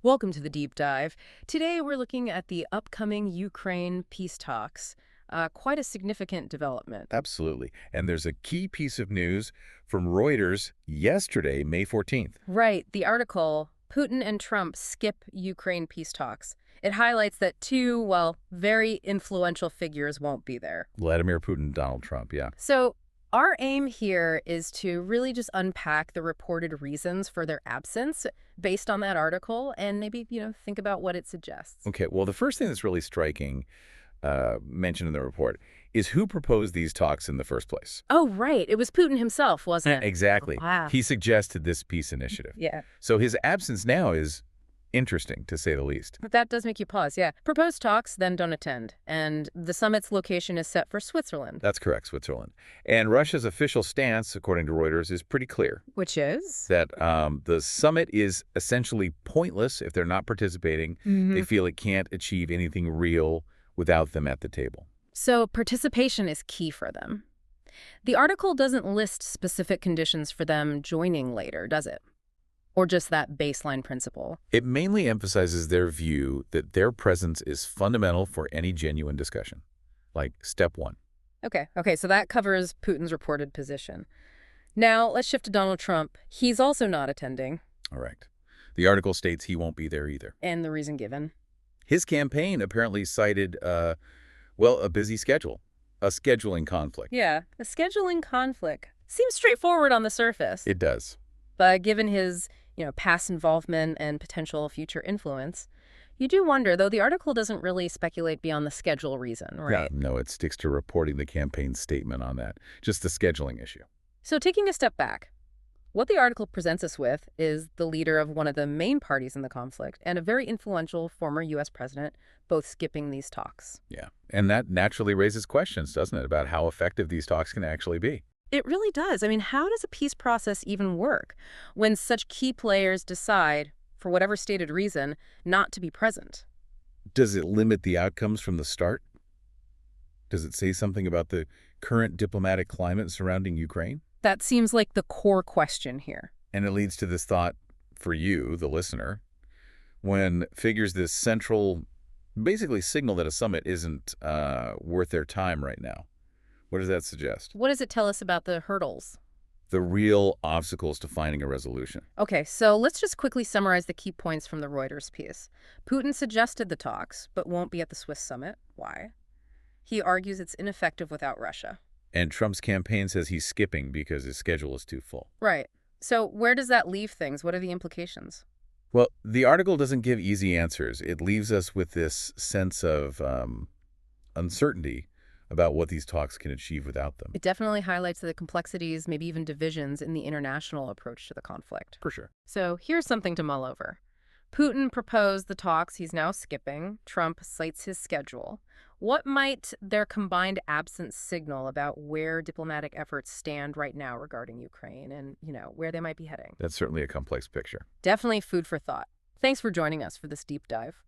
Welcome to the deep dive. Today we're looking at the upcoming Ukraine peace talks. Quite a significant development. Absolutely. And there's a key piece of news from Reuters yesterday, May 14th. Right, the article, Putin and Trump skip Ukraine peace talks. It highlights that two, well, very influential figures won't be there. Vladimir Putin, Donald Trump, yeah. So our aim here is to really just unpack the reported reasons for their absence based on that article and maybe, think about what it suggests. Okay, well, the first thing that's really striking, mentioned in the report, is who proposed these talks in the first place. Oh, right. It was Putin himself, wasn't it? Exactly. Wow. He suggested this peace initiative. Yeah. So his absence now is interesting, to say the least. But that does make you pause, yeah. Proposed talks, then don't attend. And the summit's location is set for Switzerland. That's correct, Switzerland. And Russia's official stance, according to Reuters, is pretty clear. Which is? That the summit is essentially pointless if they're not participating. They feel it can't achieve anything real without them at the table. So participation is key for them. The article doesn't list specific conditions for them joining later, does it? Or just that baseline principle? It mainly emphasizes their view that their presence is fundamental for any genuine discussion, like step one. Okay, so that covers Putin's reported position. Now, let's shift to Donald Trump. He's also not attending. All right. The article states he won't be there either. And the reason given? His campaign apparently cited, a busy schedule, a scheduling conflict. Yeah, a scheduling conflict. Seems straightforward on the surface. It does. But given his, past involvement and potential future influence, you do wonder, though the article doesn't really speculate beyond the schedule reason, right? No, it sticks to reporting the campaign statement on that, just the scheduling issue. So taking a step back, what the article presents us with is the leader of one of the main parties in the conflict and a very influential former U.S. president both skipping these talks. Yeah, and that naturally raises questions, doesn't it, about how effective these talks can actually be. It really does. I mean, how does a peace process even work when such key players decide, for whatever stated reason, not to be present? Does it limit the outcomes from the start? Does it say something about the current diplomatic climate surrounding Ukraine? That seems like the core question here. And it leads to this thought for you, the listener, when figures this central, basically signal that a summit isn't worth their time right now. What does that suggest? What does it tell us about the hurdles? The real obstacles to finding a resolution. Okay, so let's just quickly summarize the key points from the Reuters piece. Putin suggested the talks, but won't be at the Swiss summit. Why? He argues it's ineffective without Russia. And Trump's campaign says he's skipping because his schedule is too full. Right. So where does that leave things? What are the implications? Well, the article doesn't give easy answers. It leaves us with this sense of uncertainty about what these talks can achieve without them. It definitely highlights the complexities, maybe even divisions, in the international approach to the conflict. For sure. So here's something to mull over. Putin proposed the talks he's now skipping. Trump cites his schedule. What might their combined absence signal about where diplomatic efforts stand right now regarding Ukraine and, where they might be heading? That's certainly a complex picture. Definitely food for thought. Thanks for joining us for this deep dive.